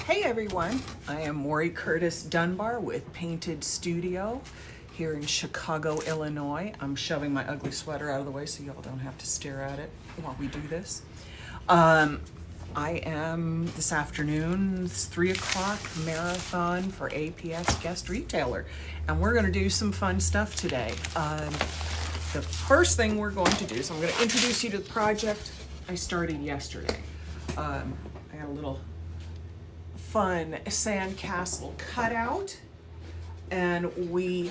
Hey everyone, I am Maury Curtis Dunbar with Painted Studio here in Chicago, Illinois. I'm shoving my ugly sweater out of the way so y'all don't have to stare at it while we do this. I am this afternoon, it's 3 o'clock marathon for APS guest retailer, and we're gonna do some fun stuff today. The first thing we're going to do is I'm gonna introduce you to the project I started yesterday. I got a little fun sandcastle cutout, and we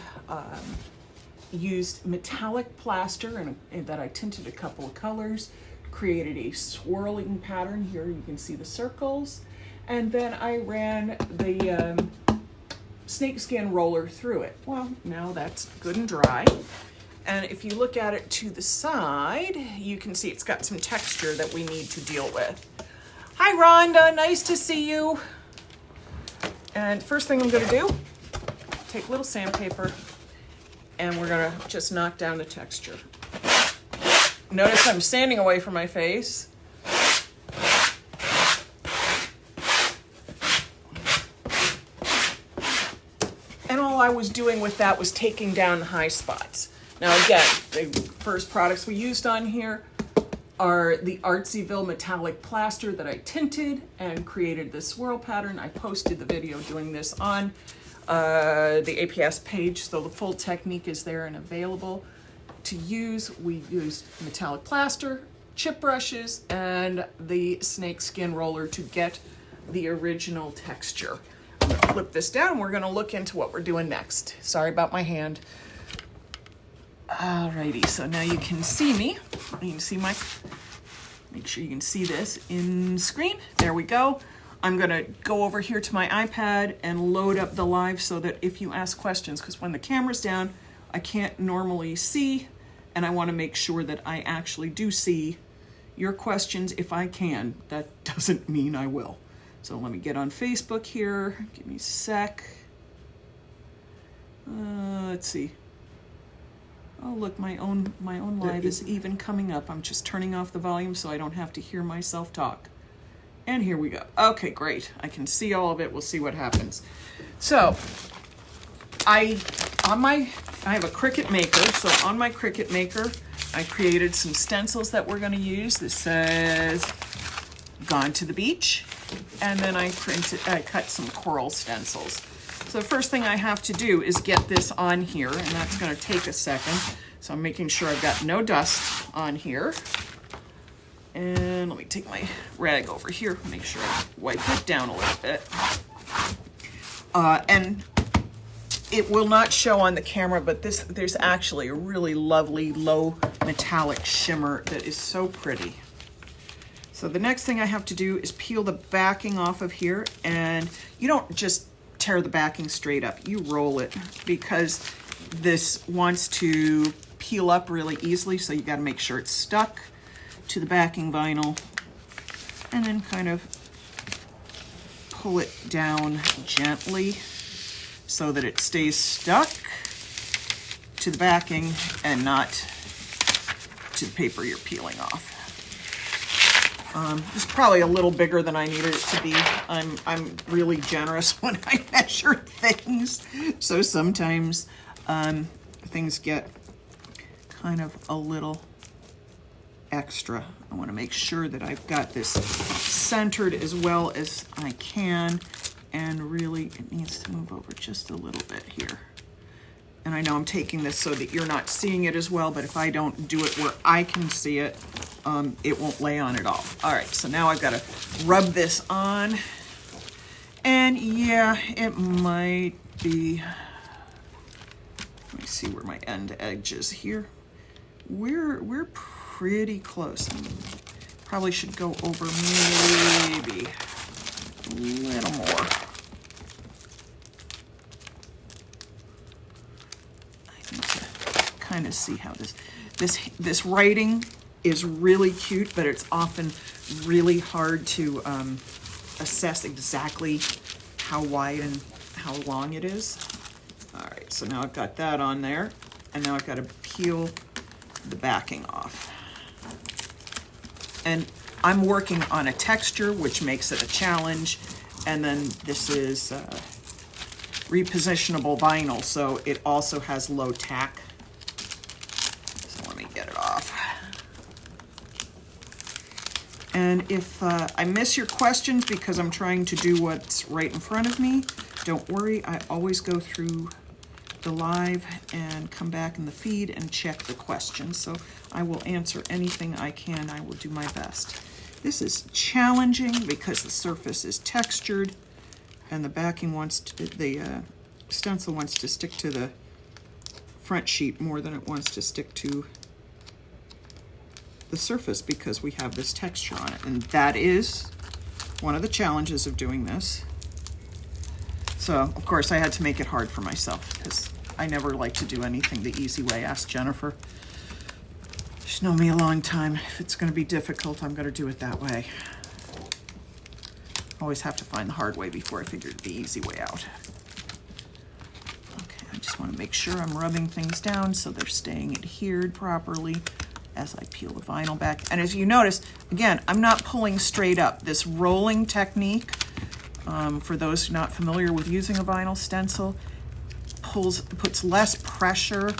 used metallic plaster and that I tinted a couple of colors, created a swirling pattern. Here you can see the circles, and then I ran the snakeskin roller through it. Well, now that's good and dry, and if you look at it to the side, you can see it's got some texture that we need to deal with. Hi Rhonda, nice to see you. And first thing I'm gonna do, take a little sandpaper and we're gonna just knock down the texture. Notice I'm standing away from my face. And all I was doing with that was taking down the high spots. Now again, the first products we used on here are the ArtsSyVille metallic plaster that I tinted and created this swirl pattern. I posted the video doing this on the APS page, so the full technique is there and available to use. We used metallic plaster, chip brushes, and the snakeskin roller to get the original texture. I'm gonna flip this down. We're gonna look into what we're doing next. Sorry about my hand. Alrighty, so now you can see me. You can see my, make sure you can see this in screen. There we go. I'm gonna go over here to my iPad and load up the live so that if you ask questions, because when the camera's down, I can't normally see, and I wanna make sure that I actually do see your questions if I can. That doesn't mean I will. So let me get on Facebook here. Give me a sec. Let's see. Oh, look, my own live is even coming up. I'm just turning off the volume so I don't have to hear myself talk. And here we go. Okay, great. I can see all of it. We'll see what happens. So, I have a Cricut Maker. So on my Cricut Maker, I created some stencils that we're gonna use. This says, "Gone to the beach." And then I cut some coral stencils. So the first thing I have to do is get this on here, and that's gonna take a second. So I'm making sure I've got no dust on here. And let me take my rag over here, make sure I wipe it down a little bit. And it will not show on the camera, but there's actually a really lovely low metallic shimmer that is so pretty. So the next thing I have to do is peel the backing off of here, and you don't just tear the backing straight up, you roll it, because this wants to peel up really easily, so you got to make sure it's stuck to the backing vinyl, and then kind of pull it down gently so that it stays stuck to the backing and not to the paper you're peeling off. It's probably a little bigger than I needed it to be. I'm really generous when I measure things, so sometimes things get kind of a little extra. I want to make sure that I've got this centered as well as I can, and really it needs to move over just a little bit here. And I know I'm taking this so that you're not seeing it as well, but if I don't do it where I can see it, it won't lay on at all. All right, so now I've got to rub this on. And yeah, it might be, let me see where my end edge is here. We're pretty close. Probably should go over maybe a little more. I need to kind of see how this writing is really cute, but it's often really hard to assess exactly how wide and how long it is. All right, so now I've got that on there, and now I've got to peel the backing off. And I'm working on a texture, which makes it a challenge. And then this is repositionable vinyl, so it also has low tack. So let me get it off. And if I miss your questions because I'm trying to do what's right in front of me, don't worry, I always go through the live and come back in the feed and check the questions. So I will answer anything I can. I will do my best. This is challenging because the surface is textured and the backing wants to, the stencil wants to stick to the front sheet more than it wants to stick to the surface because we have this texture on it. And that is one of the challenges of doing this. So, of course, I had to make it hard for myself because I never like to do anything the easy way. Ask Jennifer. She's known me a long time. If it's going to be difficult, I'm going to do it that way. Always have to find the hard way before I figure the easy way out. Okay, I just want to make sure I'm rubbing things down so they're staying adhered properly as I peel the vinyl back. And as you notice, again, I'm not pulling straight up. This rolling technique, for those not familiar with using a vinyl stencil, puts less pressure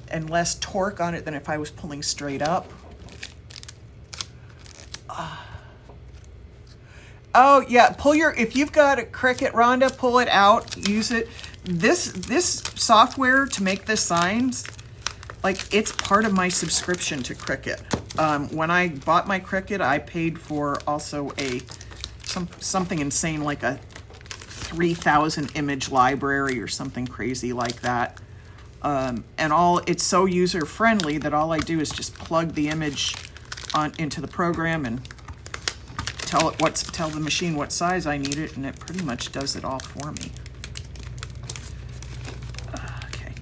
and less torque on it than if I was pulling straight up. Oh yeah, if you've got a Cricut, Rhonda, pull it out, use it. This software to make the signs, like, it's part of my subscription to Cricut. When I bought my Cricut, I paid for also something insane like a 3,000 image library or something crazy like that. And it's so user friendly that all I do is just plug the image into the program and tell the machine what size I need it, and it pretty much does it all for me. Okay.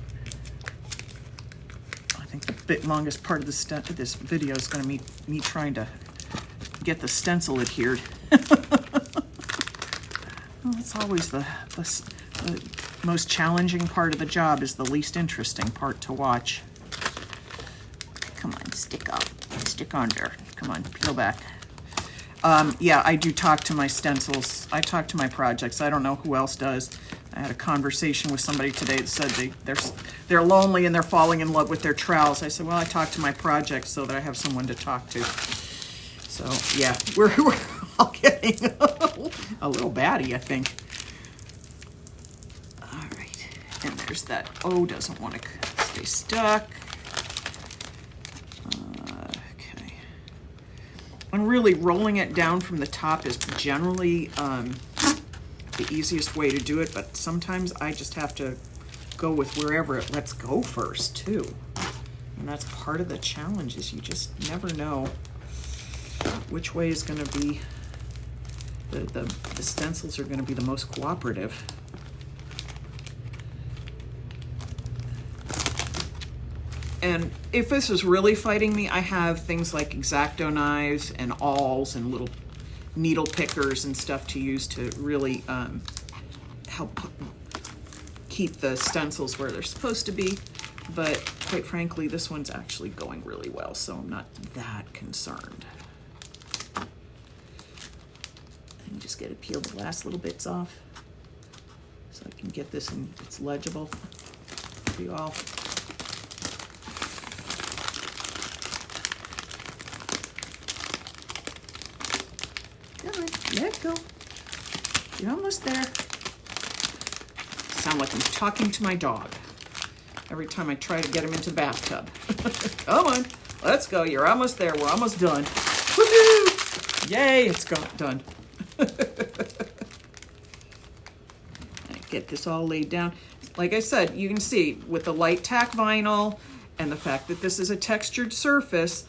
I think the longest part of this video is going to be me trying to get the stencil adhered. Well, it's always the most challenging part of the job, is the least interesting part to watch. Come on, stick under. Come on, peel back. Yeah, I do talk to my stencils. I talk to my projects. I don't know who else does. I had a conversation with somebody today that said they're lonely and they're falling in love with their trowels. I said, well, I talk to my projects so that I have someone to talk to. So yeah, we're all getting a little batty, I think. All right, and there's that O doesn't want to stay stuck. Okay, and really rolling it down from the top is generally the easiest way to do it, but sometimes I just have to go with wherever it lets go first too. And that's part of the challenge, is you just never know which way is going to be, the stencils are going to be the most cooperative. And if this is really fighting me, I have things like X-Acto knives and awls and little needle pickers and stuff to use to really help keep the stencils where they're supposed to be. But quite frankly, this one's actually going really well, so I'm not that concerned. And just get to peel the last little bits off so I can get this and it's legible for you all. Come on, let go. You're almost there. Sound like I'm talking to my dog every time I try to get him into the bathtub. Come on, let's go. You're almost there. We're almost done. Woohoo! Yay, it's done. Get this all laid down. Like I said, you can see with the light tack vinyl and the fact that this is a textured surface,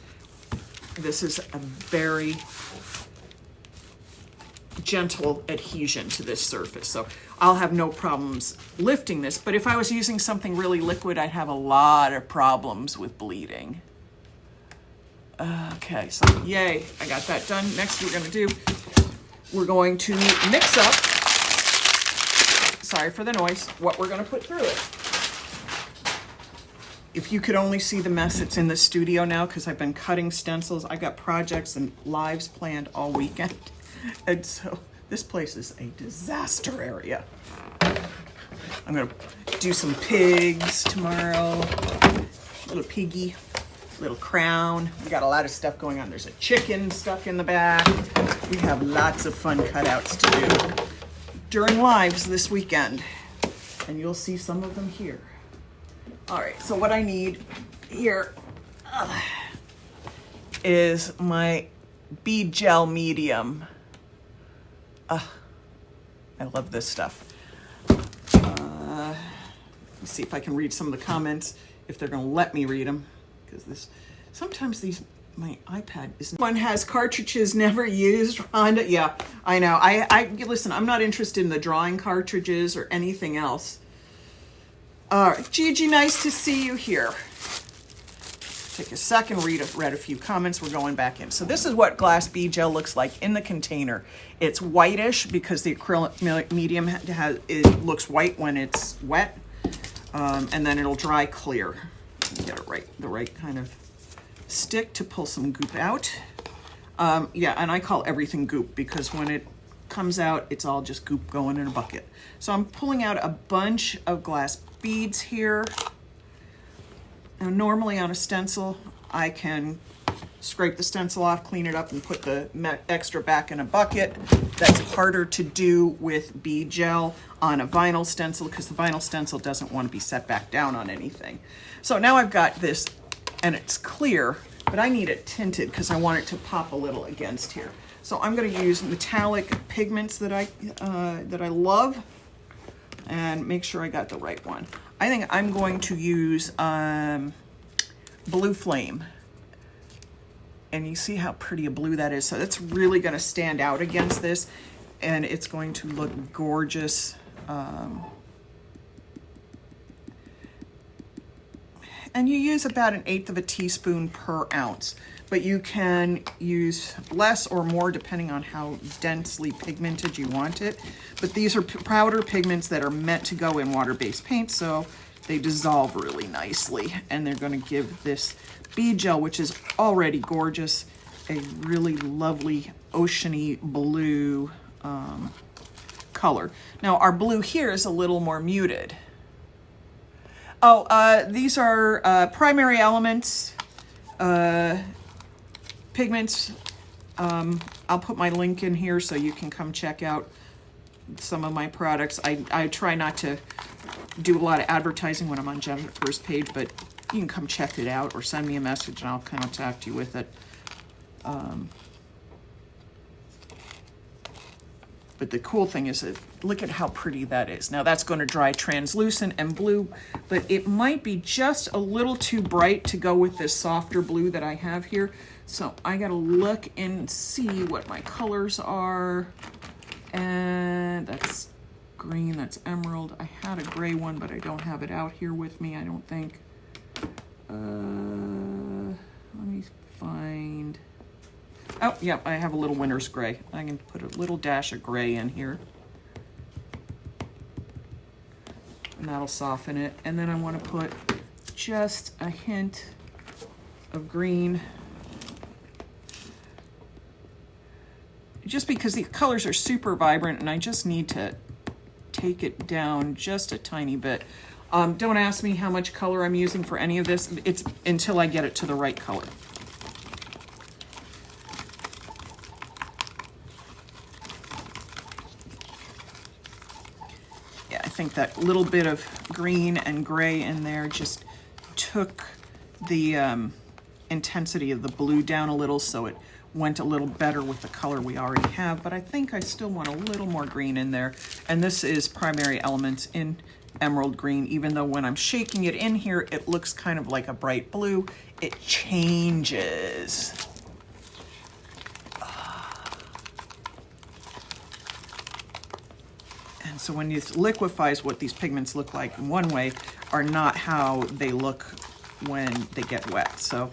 this is a very gentle adhesion to this surface. So I'll have no problems lifting this, but if I was using something really liquid, I'd have a lot of problems with bleeding. Okay, so yay, I got that done. Next we're going to mix up, sorry for the noise, what we're going to put through it. If you could only see the mess that's in the studio now, because I've been cutting stencils. I got projects and lives planned all weekend. And so This place is a disaster area. I'm gonna do some pigs tomorrow. Little piggy, little crown. We got a lot of stuff going on. There's a chicken stuck in the back. We have lots of fun cutouts to do during lives this weekend. And you'll see some of them here. All right, so what I need here is my bead gel medium. I love this stuff. Let me see if I can read some of the comments, if they're gonna let me read them, because sometimes my iPad is. One has cartridges never used, Rhonda. Yeah, I know. Listen, I'm not interested in the drawing cartridges or anything else. All right, Gigi, nice to see you here. Take a second, read a few comments. We're going back in. So this is what glass bead gel looks like in the container. It's whitish because the acrylic medium it looks white when it's wet, and then it'll dry clear. Get it right, the right kind of stick to pull some goop out. Yeah, and I call everything goop because when it comes out, it's all just goop going in a bucket. So I'm pulling out a bunch of glass beads here. Now, normally on a stencil, I can scrape the stencil off, clean it up, and put the extra back in a bucket. That's harder to do with bead gel on a vinyl stencil because the vinyl stencil doesn't want to be set back down on anything. So now I've got this, and it's clear, but I need it tinted because I want it to pop a little against here. So I'm going to use metallic pigments that I love, and make sure I got the right one. I think I'm going to use Blue Flame. And you see how pretty a blue that is. So that's really going to stand out against this, and it's going to look gorgeous. And you use about 1/8 of a teaspoon per ounce, but you can use less or more depending on how densely pigmented you want it. But these are powder pigments that are meant to go in water-based paint, so they dissolve really nicely, and they're going to give this bead gel, which is already gorgeous, a really lovely oceany blue color. Now our blue here is a little more muted. Oh, these are primary elements, pigments. I'll put my link in here so you can come check out some of my products. I try not to do a lot of advertising when I'm on Jennifer's page, but you can come check it out or send me a message and I'll contact you with it. But the cool thing is that look at how pretty that is. Now that's going to dry translucent and blue, but it might be just a little too bright to go with this softer blue that I have here. So I got to look and see what my colors are. And that's green, that's emerald. I had a gray one, but I don't have it out here with me, I don't think. Let me find. Oh, yeah, I have a little winter's gray. I can put a little dash of gray in here. And that'll soften it. And then I want to put just a hint of green. Just because the colors are super vibrant and I just need to take it down just a tiny bit. Don't ask me how much color I'm using for any of this. It's until I get it to the right color. Yeah, I think that little bit of green and gray in there just took the intensity of the blue down a little, so it went a little better with the color we already have, but I think I still want a little more green in there. And this is primary elements in emerald green, even though when I'm shaking it in here, it looks kind of like a bright blue. It changes. And so when it liquefies, what these pigments look like in one way are not how they look when they get wet. So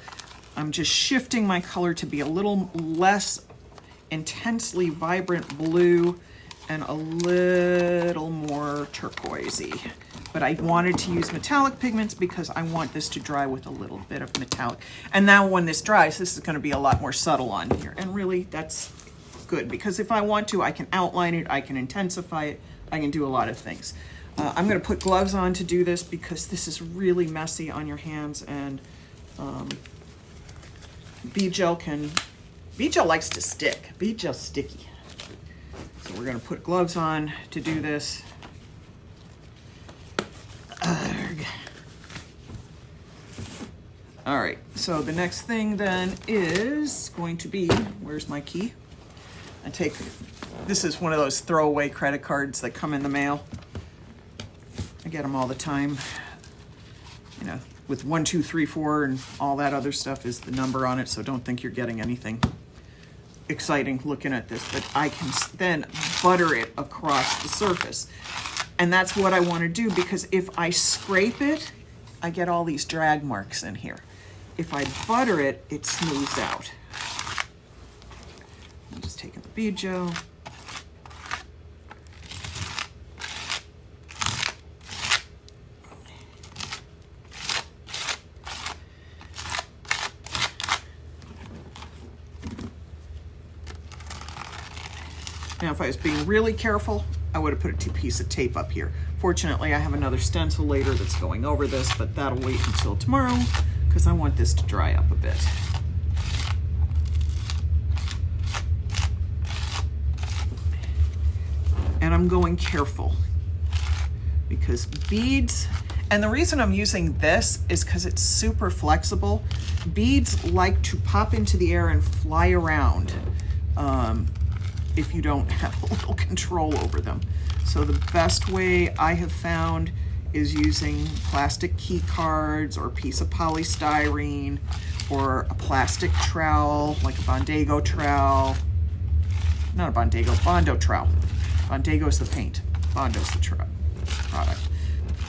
I'm just shifting my color to be a little less intensely vibrant blue and a little more turquoisey. But I wanted to use metallic pigments because I want this to dry with a little bit of metallic. And now when this dries, this is going to be a lot more subtle on here. And really, that's good, because if I want to, I can outline it, I can intensify it, I can do a lot of things. I'm gonna put gloves on to do this because this is really messy on your hands, and bead gel likes to stick. Bead gel's sticky. So we're gonna put gloves on to do this. Arrgh. All right, so the next thing then is going to be, where's my key? This is one of those throwaway credit cards that come in the mail. I get them all the time. You know, with 1, 2, 3, 4 and all that other stuff is the number on it, so don't think you're getting anything exciting looking at this, but I can then butter it across the surface. And that's what I want to do, because if I scrape it, I get all these drag marks in here. If I butter it, it smooths out. I'm just taking the bead gel. Now, if I was being really careful, I would have put a piece of tape up here. Fortunately, I have another stencil later that's going over this, but that'll wait until tomorrow because I want this to dry up a bit. And I'm going careful because beads, and the reason I'm using this is because it's super flexible. Beads like to pop into the air and fly around if you don't have a little control over them. So the best way I have found is using plastic key cards or a piece of polystyrene or a plastic trowel, like a Bondago trowel. Not a Bondago, Bondo trowel. Bondago's the paint, Bondo's the product.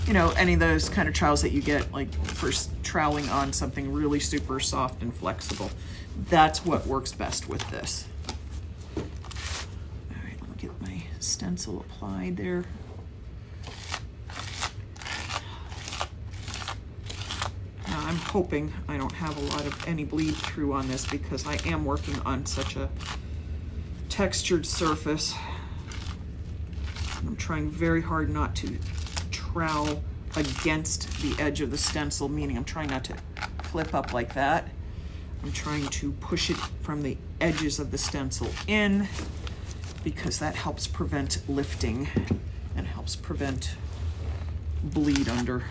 You know, any of those kind of trowels that you get like for troweling on something really super soft and flexible. That's what works best with this. All right, let me get my stencil applied there. Now I'm hoping I don't have a lot of any bleed through on this because I am working on such a textured surface. I'm trying very hard not to trowel against the edge of the stencil, meaning I'm trying not to flip up like that. I'm trying to push it from the edges of the stencil in because that helps prevent lifting and helps prevent bleed under.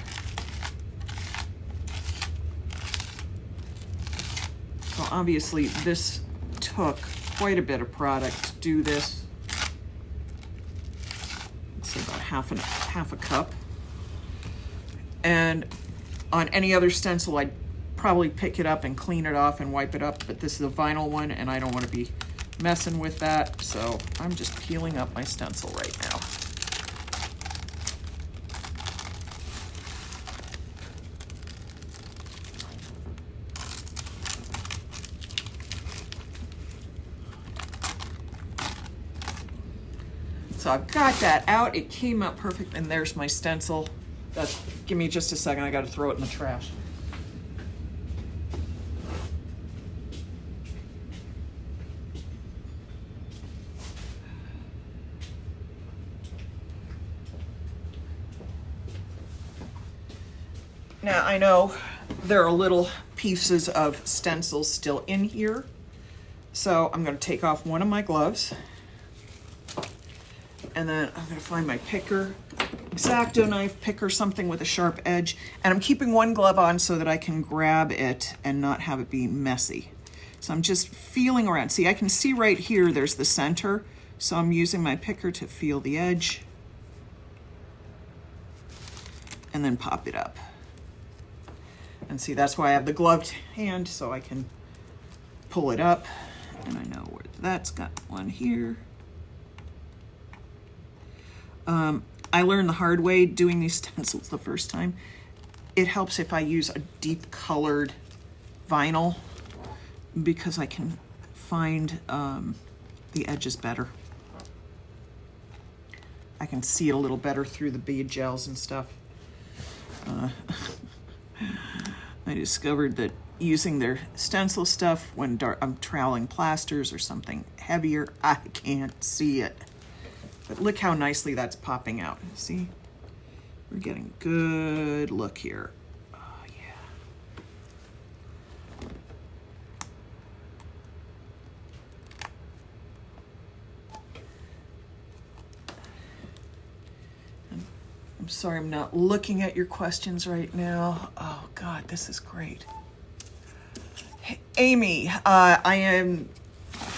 So obviously this took quite a bit of product to do this. Let's say about half a cup. And on any other stencil, I'd probably pick it up and clean it off and wipe it up, but this is a vinyl one and I don't want to be messing with that, so I'm just peeling up my stencil right now. So I've got that out, it came out perfect, and there's my stencil. Give me just a second, I gotta throw it in the trash. Now I know there are little pieces of stencil still in here, so I'm gonna take off one of my gloves, and then I'm gonna find my picker, X-Acto knife, picker, something with a sharp edge, and I'm keeping one glove on so that I can grab it and not have it be messy. So I'm just feeling around. See, I can see right here, there's the center, so I'm using my picker to feel the edge and then pop it up. And see, that's why I have the gloved hand, so I can pull it up, and I know where that's got one here. I learned the hard way doing these stencils the first time. It helps if I use a deep colored vinyl because I can find the edges better. I can see it a little better through the bead gels and stuff. I discovered that using their stencil stuff when I'm troweling plasters or something heavier. I can't see it. But look how nicely that's popping out. See? We're getting a good look here. Oh, yeah. I'm sorry I'm not looking at your questions right now. Oh, God, this is great. Hey, Amy, I am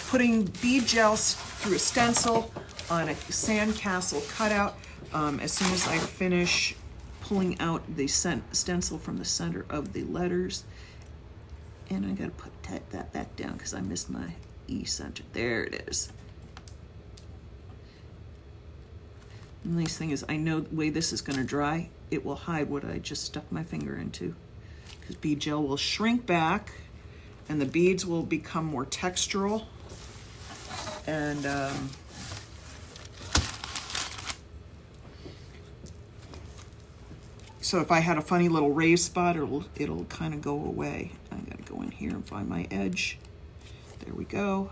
putting bead gels through a stencil on a sandcastle cutout. As soon as I finish pulling out the stencil from the center of the letters, and I gotta put that back down because I missed my E center. There it is. The nice thing is I know the way this is gonna dry, it will hide what I just stuck my finger into, because bead gel will shrink back and the beads will become more textural. And so if I had a funny little raised spot, it'll kind of go away. I gotta go in here and find my edge. There we go.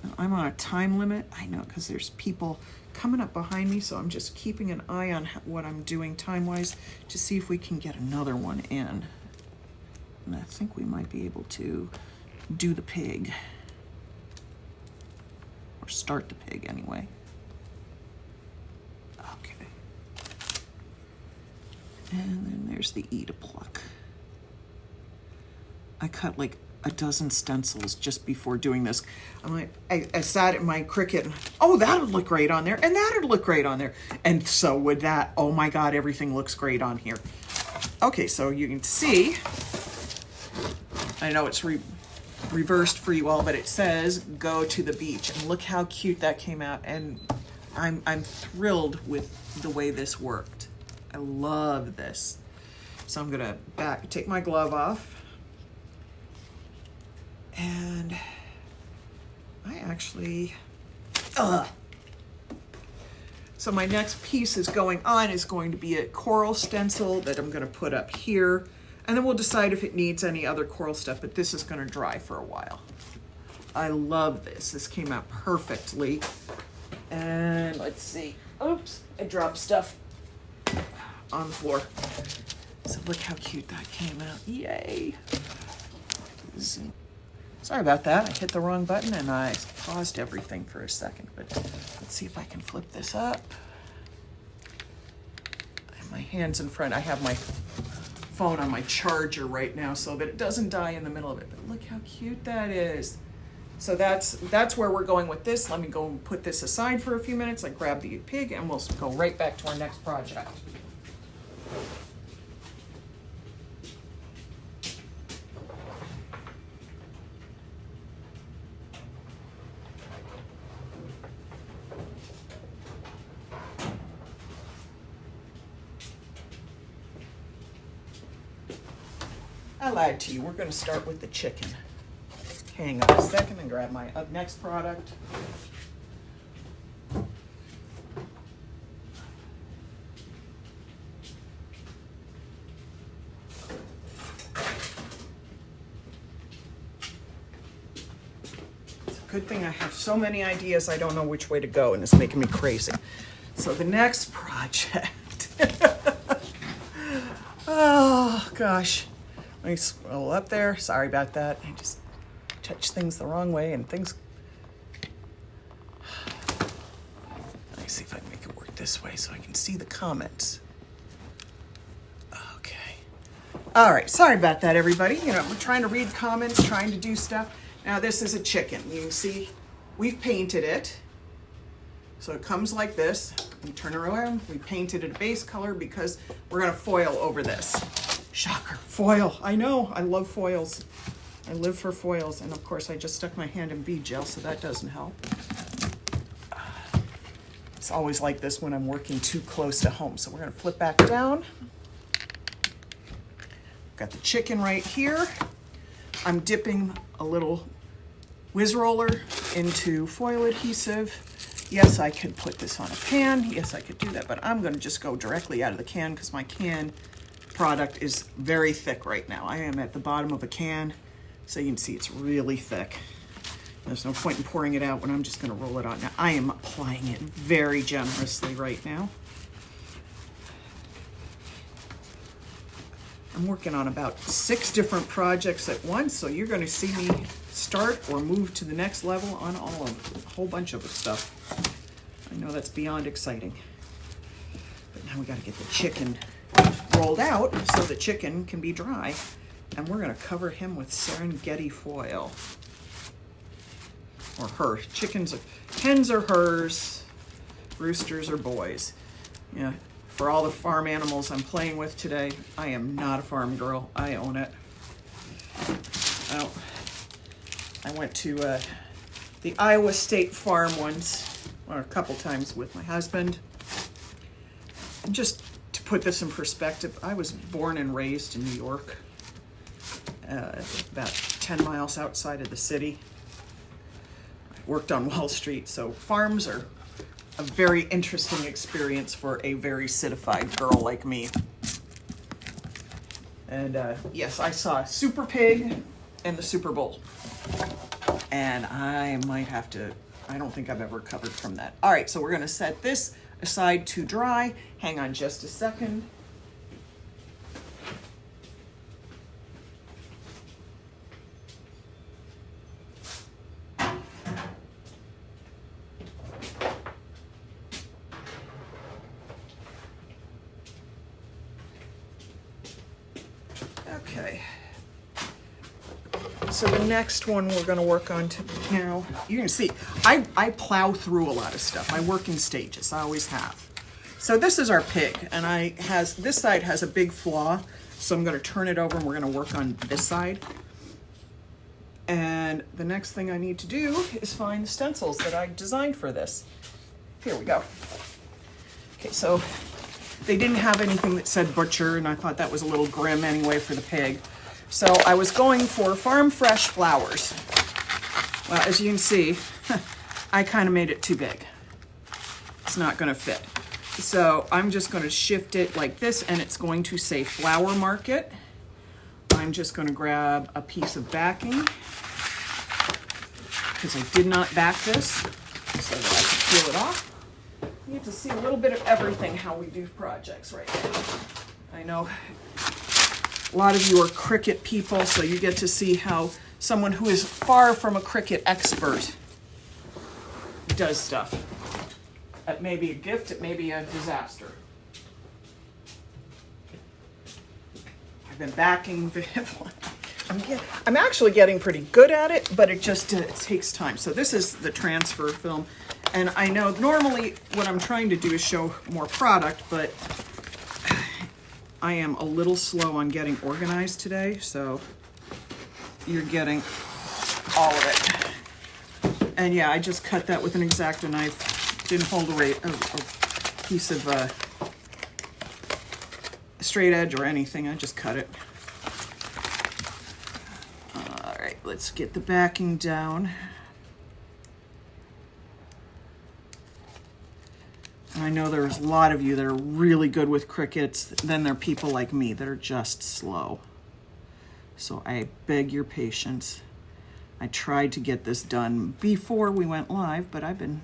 Now, I'm on a time limit. I know, because there's people coming up behind me, so I'm just keeping an eye on what I'm doing time-wise to see if we can get another one in. And I think we might be able to do the pig. Or start the pig anyway. Okay. And then there's the E to pluck. I cut like a dozen stencils just before doing this. I'm like, I sat at my Cricut and, oh, that would look great on there, and that would look great on there. And so with that, oh my God, everything looks great on here. Okay, so you can see, I know it's reversed for you all, but it says go to the beach, and look how cute that came out. And I'm thrilled with the way this worked. I love this. So I'm gonna take my glove off. And I actually, so my next piece is going to be a coral stencil that I'm gonna put up here. And then we'll decide if it needs any other coral stuff, but this is gonna dry for a while. I love this. This came out perfectly. And let's see, oops, I dropped stuff on the floor. So look how cute that came out, yay. Sorry about that, I hit the wrong button and I paused everything for a second, but let's see if I can flip this up. I have my hands in front, I have my phone on my charger right now so that it doesn't die in the middle of it, but look how cute that is. So that's where we're going with this. Let me go and put this aside for a few minutes, like grab the pig, and we'll go right back to our next project. I lied to you. We're going to start with the chicken. Hang on a second and grab my next product. It's a good thing I have so many ideas I don't know which way to go, and it's making me crazy. So the next project. Oh, gosh. Let me scroll up there. Sorry about that. I just touch things the wrong way and things. Let me see if I can make it work this way so I can see the comments. Okay. All right. Sorry about that, everybody. You know, we're trying to read comments, trying to do stuff. Now, this is a chicken. You can see we've painted it. So it comes like this. You turn it around. We painted it a base color because we're going to foil over this. Shocker, foil. I know, I love foils. I live for foils. And of course I just stuck my hand in bead gel, so that doesn't help. It's always like this when I'm working too close to home. So we're gonna flip back down. Got the chicken right here. I'm dipping a little whiz roller into foil adhesive. Yes, I could put this on a pan. Yes, I could do that, but I'm gonna just go directly out of the can because my can product is very thick right now. I am at the bottom of a can, so you can see it's really thick. There's no point in pouring it out when I'm just going to roll it on. Now, I am applying it very generously right now. I'm working on about 6 different projects at once, so you're going to see me start or move to the next level on all of them, a whole bunch of stuff. I know that's beyond exciting. But now we got to get the chicken rolled out so the chicken can be dry. And we're going to cover him with Serengeti foil. Or her. Hens are hers, roosters are boys. Yeah. For all the farm animals I'm playing with today, I am not a farm girl. I own it. Well, I went to the Iowa State Farm once, or a couple times with my husband. And just to put this in perspective, I was born and raised in New York, about 10 miles outside of the city. I worked on Wall Street, so farms are a very interesting experience for a very citified girl like me. And yes, I saw Super Pig and the Super Bowl. And I might have to, I don't think I've ever recovered from that. All right, so we're gonna set this aside to dry. Hang on just a second. Okay, so the next one we're going to work on now, you can see, I plow through a lot of stuff. I work in stages, I always have. So this is our pig, and this side has a big flaw, so I'm going to turn it over and we're going to work on this side. And the next thing I need to do is find the stencils that I designed for this. Here we go. Okay, so they didn't have anything that said butcher, and I thought that was a little grim anyway for the pig. So I was going for farm fresh flowers. Well, as you can see, I kind of made it too big. It's not going to fit. So I'm just going to shift it like this, and it's going to say Flower Market. I'm just going to grab a piece of backing, because I did not back this, so that I can peel it off. You get to see a little bit of everything how we do projects right now. I know a lot of you are Cricut people, so you get to see how someone who is far from a Cricut expert does stuff. It may be a gift, it may be a disaster. I've been backing, I'm actually getting pretty good at it, but it takes time. So this is the transfer film. And I know normally what I'm trying to do is show more product, but I am a little slow on getting organized today, so you're getting all of it. And yeah, I just cut that with an X-Acto knife. Didn't hold a piece of straight edge or anything. I just cut it. All right, let's get the backing down. I know there's a lot of you that are really good with Cricuts. Then there are people like me that are just slow. So I beg your patience. I tried to get this done before we went live, but I've been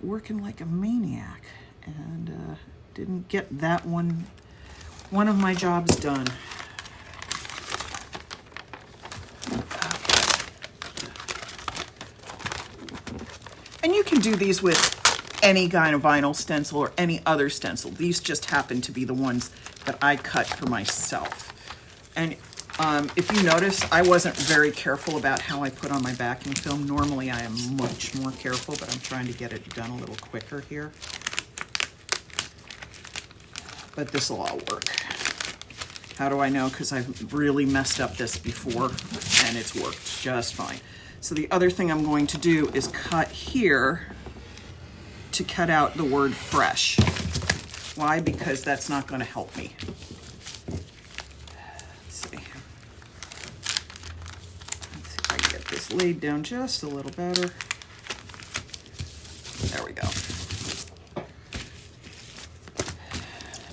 working like a maniac and didn't get that one of my jobs done. And you can do these with any kind of vinyl stencil or any other stencil. These just happen to be the ones that I cut for myself. And if you notice, I wasn't very careful about how I put on my backing film. Normally I am much more careful, but I'm trying to get it done a little quicker here. But this will all work. How do I know? Because I've really messed up this before and it's worked just fine. So the other thing I'm going to do is cut here to cut out the word fresh. Why? Because that's not going to help me. Let's see if I can get this laid down just a little better. There we go.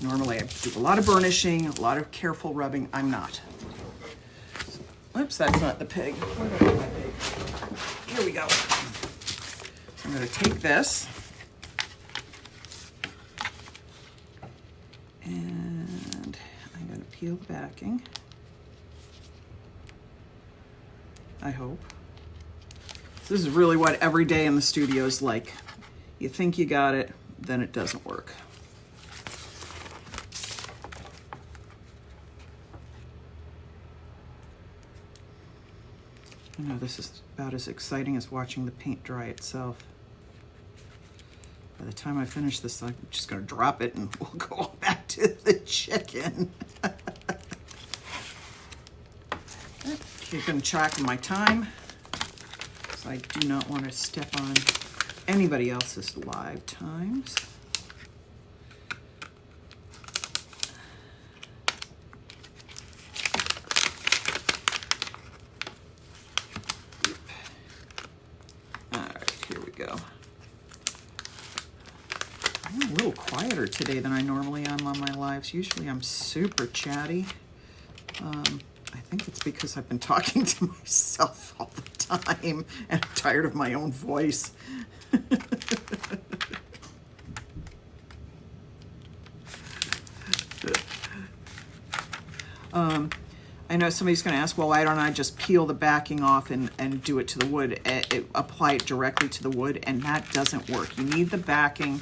Normally I do a lot of burnishing, a lot of careful rubbing. I'm not. Oops, that's not the pig. Where did I put my pig? Here we go. So I'm going to take this and I'm going to peel the backing. I hope. This is really what every day in the studio is like. You think you got it, then it doesn't work. You know, this is about as exciting as watching the paint dry itself. By the time I finish this, I'm just gonna drop it and we'll go back to the chicken. Keeping track of my time, because I do not want to step on anybody else's live times. All right, here we go. I'm a little quieter today than I normally am on my lives. Usually I'm super chatty. I think it's because I've been talking to myself all the time and I'm tired of my own voice. I know somebody's going to ask, well, why don't I just peel the backing off and do it to the wood, apply it directly to the wood, and that doesn't work. You need the backing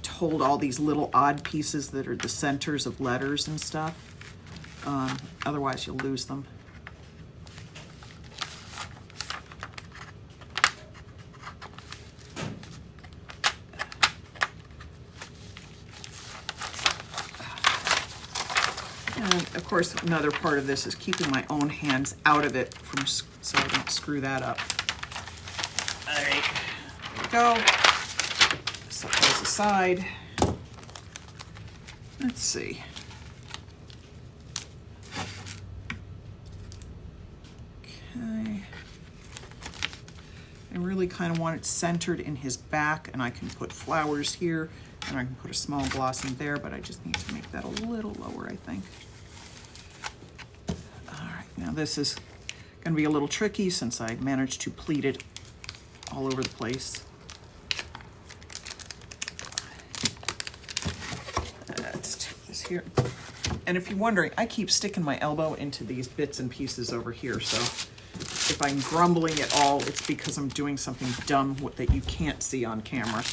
to hold all these little odd pieces that are the centers of letters and stuff. Otherwise you'll lose them. And of course, another part of this is keeping my own hands out of it so I don't screw that up. All right, here we go. Set those aside. Let's see. Okay. I really kind of want it centered in his back, and I can put flowers here, and I can put a small blossom there, but I just need to make that a little lower, I think. All right, now this is going to be a little tricky since I managed to pleat it all over the place. Let's take this here. And if you're wondering, I keep sticking my elbow into these bits and pieces over here, so if I'm grumbling at all, it's because I'm doing something dumb that you can't see on camera,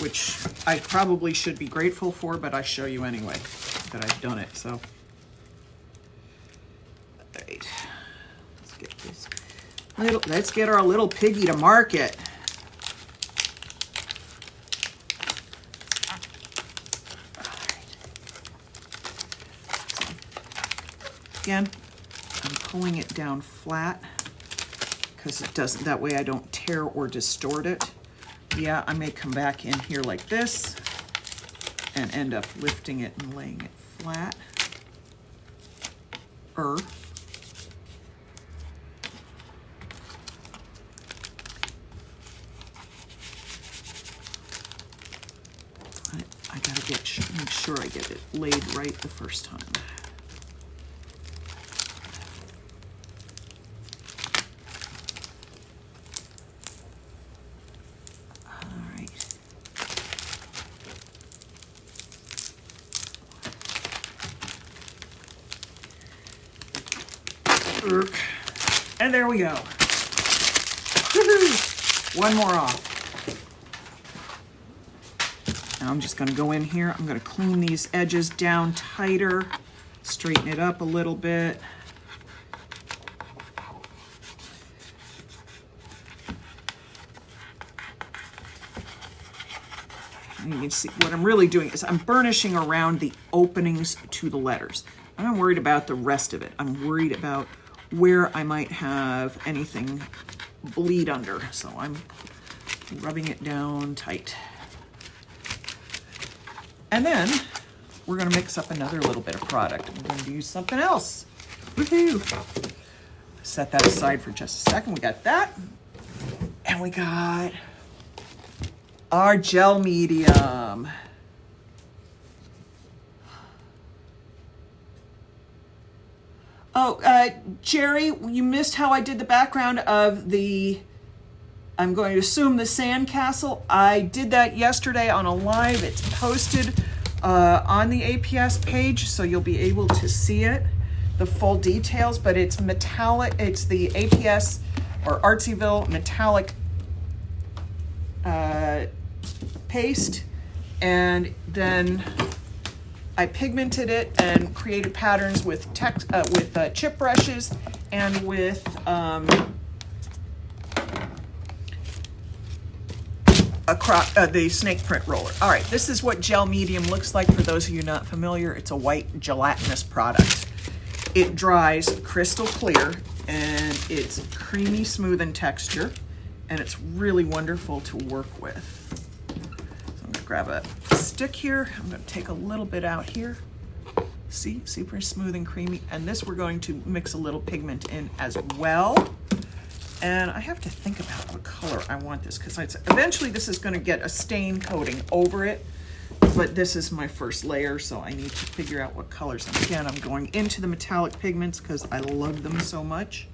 which I probably should be grateful for, but I show you anyway that I've done it, so. All right, let's get this let's get our little piggy to market. Again, I'm pulling it down flat because it doesn't, that way I don't tear or distort it. Yeah, I may come back in here like this and end up lifting it and laying it flat. I gotta make sure I get it laid right the first time. And there we go. One more off. Now I'm just going to go in here. I'm going to clean these edges down tighter, straighten it up a little bit. And you can see what I'm really doing is I'm burnishing around the openings to the letters. I'm not worried about the rest of it. I'm worried about where I might have anything bleed under. So I'm rubbing it down tight. And then we're gonna mix up another little bit of product. We're going to use something else. Woohoo! Set that aside for just a second. We got that. And we got our gel medium. Oh, Jerry, you missed how I did the background of the, I'm going to assume the sandcastle. I did that yesterday on a live. It's posted on the APS page, so you'll be able to see it, the full details, but it's metallic. It's the APS or ArtsSyVille metallic paste, and then I pigmented it and created patterns with chip brushes and with the snake print roller. All right, this is what gel medium looks like for those of you not familiar. It's a white gelatinous product. It dries crystal clear and it's creamy smooth in texture, and it's really wonderful to work with. So I'm gonna grab a stick here. I'm going to take a little bit out here. See, super smooth and creamy. And this we're going to mix a little pigment in as well. And I have to think about what color I want this, because eventually this is going to get a stain coating over it. But this is my first layer, so I need to figure out what colors. And again, I'm going into the metallic pigments because I love them so much.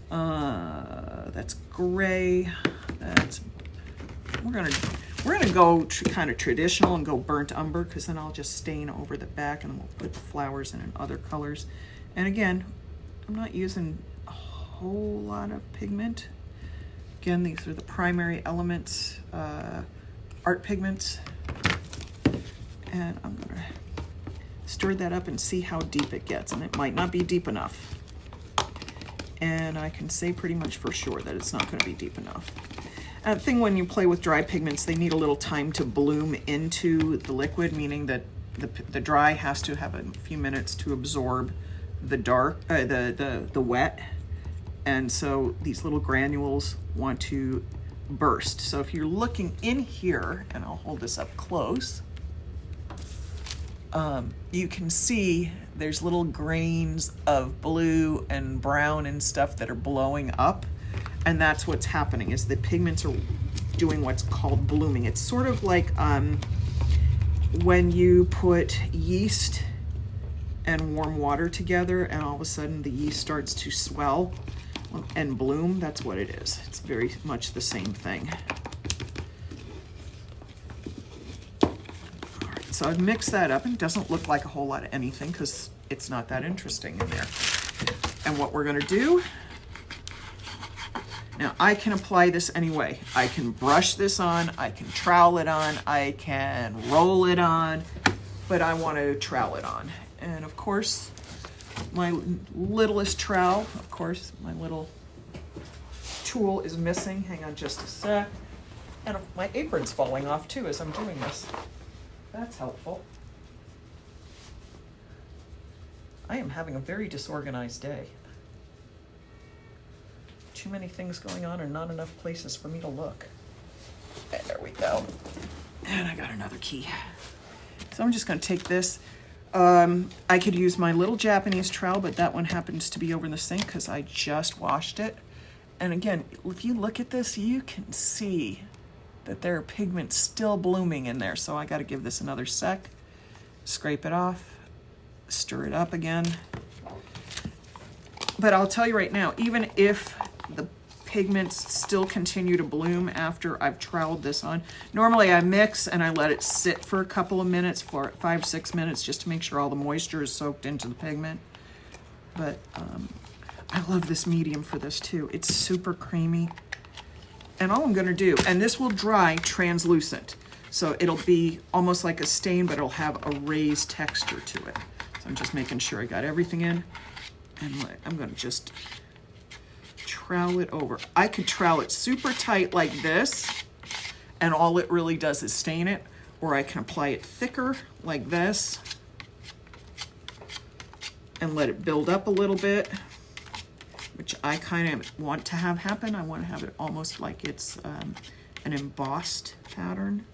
That's gray. We're gonna go kind of traditional and go burnt umber, because then I'll just stain over the back and we'll put the flowers in other colors. And again, I'm not using a whole lot of pigment. Again, these are the primary elements, art pigments. And I'm gonna stir that up and see how deep it gets. And it might not be deep enough. And I can say pretty much for sure that it's not gonna be deep enough. The thing when you play with dry pigments, they need a little time to bloom into the liquid, meaning that the dry has to have a few minutes to absorb the dark, the wet. And so these little granules want to burst. So if you're looking in here, and I'll hold this up close, you can see there's little grains of blue and brown and stuff that are blowing up. And that's what's happening, is the pigments are doing what's called blooming. It's sort of like when you put yeast and warm water together and all of a sudden the yeast starts to swell and bloom. That's what it is. It's very much the same thing. All right, so I've mixed that up, and it doesn't look like a whole lot of anything because it's not that interesting in there. And what we're gonna do, now I can apply this anyway. I can brush this on, I can trowel it on, I can roll it on, but I want to trowel it on. And of course, my littlest trowel, of course, my little tool is missing. Hang on just a sec. And my apron's falling off too as I'm doing this. That's helpful. I am having a very disorganized day. Too many things going on and not enough places for me to look. There we go. And I got another key. So I'm just going to take this. I could use my little Japanese trowel, but that one happens to be over in the sink because I just washed it. And again, if you look at this, you can see that there are pigments still blooming in there. So I got to give this another sec. Scrape it off. Stir it up again. But I'll tell you right now, even if the pigments still continue to bloom after I've troweled this on, normally I mix and I let it sit for a couple of minutes, for 5-6 minutes, just to make sure all the moisture is soaked into the pigment. But I love this medium for this too. It's super creamy. And all I'm gonna do, and this will dry translucent, so it'll be almost like a stain, but it'll have a raised texture to it. So I'm just making sure I got everything in. And I'm gonna just trowel it over. I could trowel it super tight like this, and all it really does is stain it, or I can apply it thicker like this and let it build up a little bit, which I kind of want to have happen. I want to have it almost like it's an embossed pattern.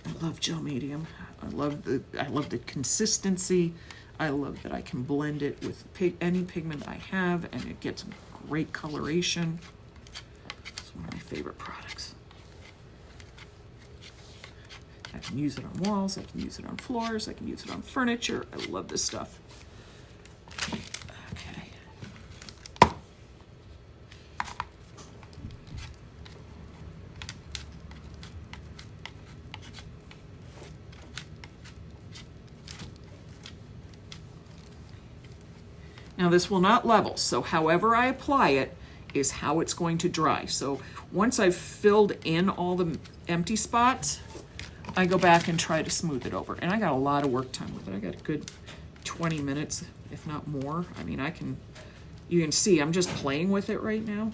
I love gel medium. I love the consistency. I love that I can blend it with any pigment I have, and it gets great coloration. It's one of my favorite products. I can use it on walls, I can use it on floors, I can use it on furniture. I love this stuff. Okay. Now this will not level, so however I apply it is how it's going to dry. So once I've filled in all the empty spots, I go back and try to smooth it over. And I got a lot of work time with it. I got a good 20 minutes, if not more. I mean, you can see I'm just playing with it right now,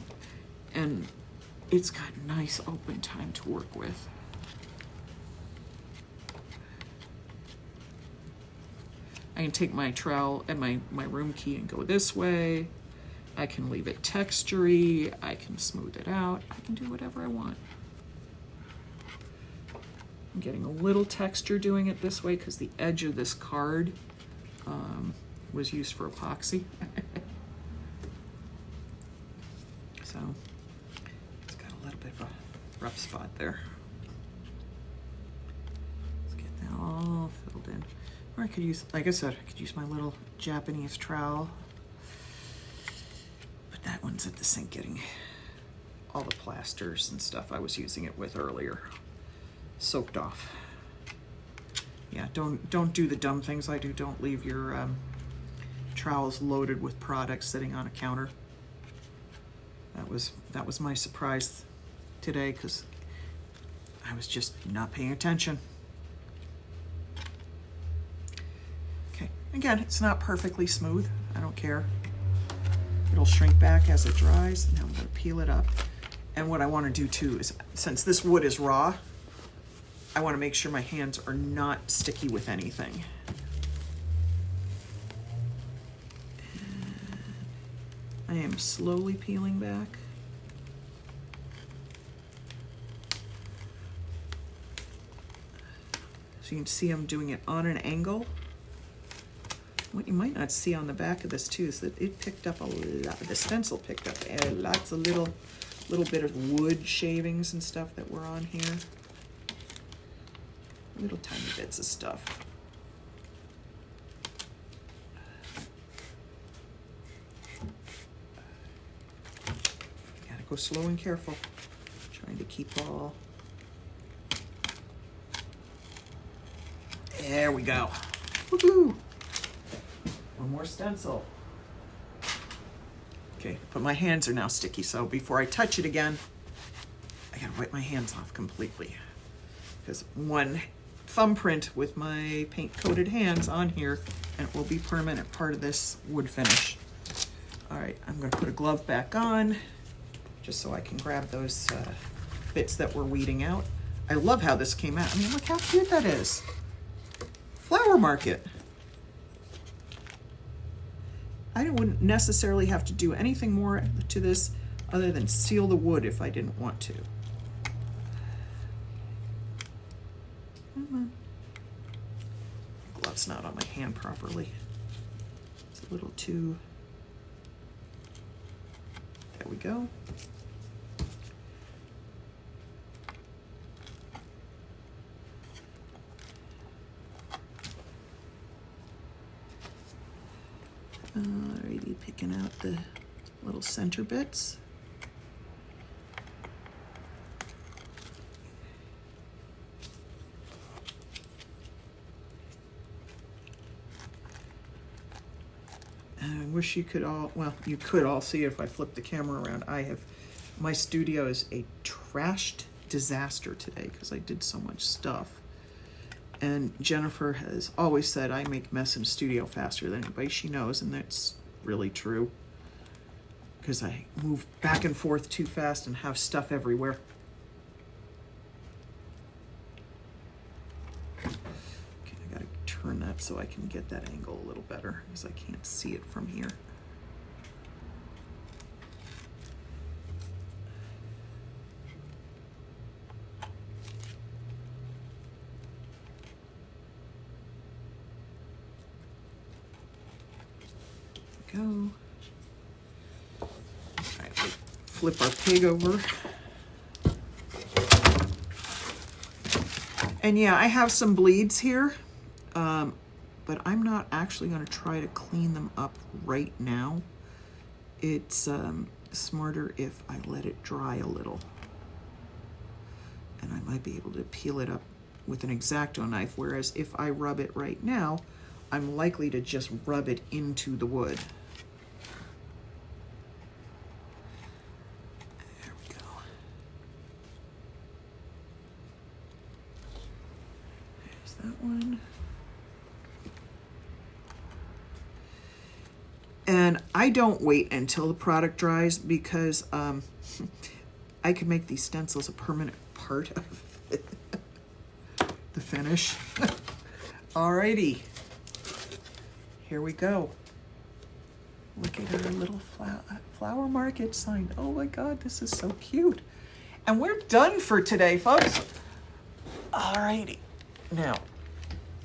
and it's got nice open time to work with. I can take my trowel and my room key and go this way. I can leave it textury. I can smooth it out. I can do whatever I want. I'm getting a little texture doing it this way because the edge of this card was used for epoxy. So it's got a little bit of a rough spot there. Let's get that all filled in. Or I could use, like I said, I could use my little Japanese trowel. But that one's at the sink getting all the plasters and stuff I was using it with earlier soaked off. Yeah, don't do the dumb things I do. Don't leave your trowels loaded with products sitting on a counter. That was my surprise today because I was just not paying attention. Okay, again, it's not perfectly smooth. I don't care. It'll shrink back as it dries. Now I'm going to peel it up. And what I want to do too is, since this wood is raw, I want to make sure my hands are not sticky with anything. I am slowly peeling back. So you can see I'm doing it on an angle. What you might not see on the back of this too is that it picked up a lot, the stencil picked up lots of little bit of wood shavings and stuff that were on here. Little tiny bits of stuff. Gotta go slow and careful. Trying to keep all. There we go. Woohoo! One more stencil. Okay, but my hands are now sticky, so before I touch it again, I gotta wipe my hands off completely. Because one thumbprint with my paint-coated hands on here, and it will be permanent part of this wood finish. All right, I'm gonna put a glove back on, just so I can grab those bits that we're weeding out. I love how this came out. I mean, look how cute that is. Flower market. I wouldn't necessarily have to do anything more to this other than seal the wood if I didn't want to. Glove's not on my hand properly. It's a little too. There we go. Alrighty, picking out the little center bits. I wish you could all, well, you could all see it if I flip the camera around. My studio is a trashed disaster today because I did so much stuff. And Jennifer has always said I make mess in studio faster than anybody she knows, and that's really true. Because I move back and forth too fast and have stuff everywhere. Okay, I gotta turn that so I can get that angle a little better because I can't see it from here. Go. All right, flip our pig over. And yeah, I have some bleeds here, but I'm not actually going to try to clean them up right now. It's smarter if I let it dry a little. And I might be able to peel it up with an X-Acto knife, whereas if I rub it right now, I'm likely to just rub it into the wood. There we go. There's that one. And I don't wait until the product dries because I can make these stencils a permanent part of the finish. Alrighty, here we go. Look at our little flower market sign. Oh my God, this is so cute. And we're done for today, folks. Alrighty, now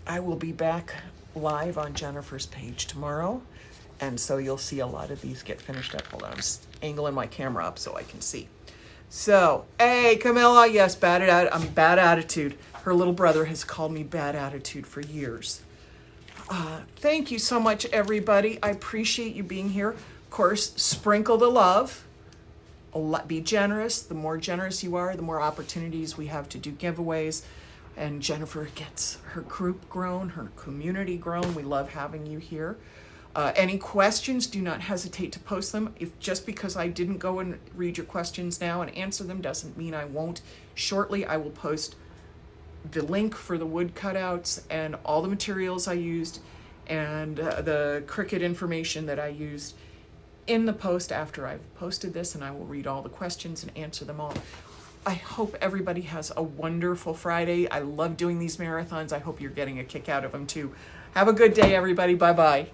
I will be back live on Jennifer's page tomorrow. And so you'll see a lot of these get finished up. Hold on, I'm angling my camera up so I can see. So, hey, Camilla, yes, bad attitude. Her little brother has called me bad attitude for years. Thank you so much, everybody. I appreciate you being here. Of course, sprinkle the love. Be generous. The more generous you are, the more opportunities we have to do giveaways. And Jennifer gets her group grown, her community grown. We love having you here. Any questions, do not hesitate to post them. If just because I didn't go and read your questions now and answer them doesn't mean I won't. Shortly, I will post the link for the wood cutouts and all the materials I used and the Cricut information that I used in the post after I've posted this, and I will read all the questions and answer them all. I hope everybody has a wonderful Friday. I love doing these marathons. I hope you're getting a kick out of them too. Have a good day, everybody. Bye-bye.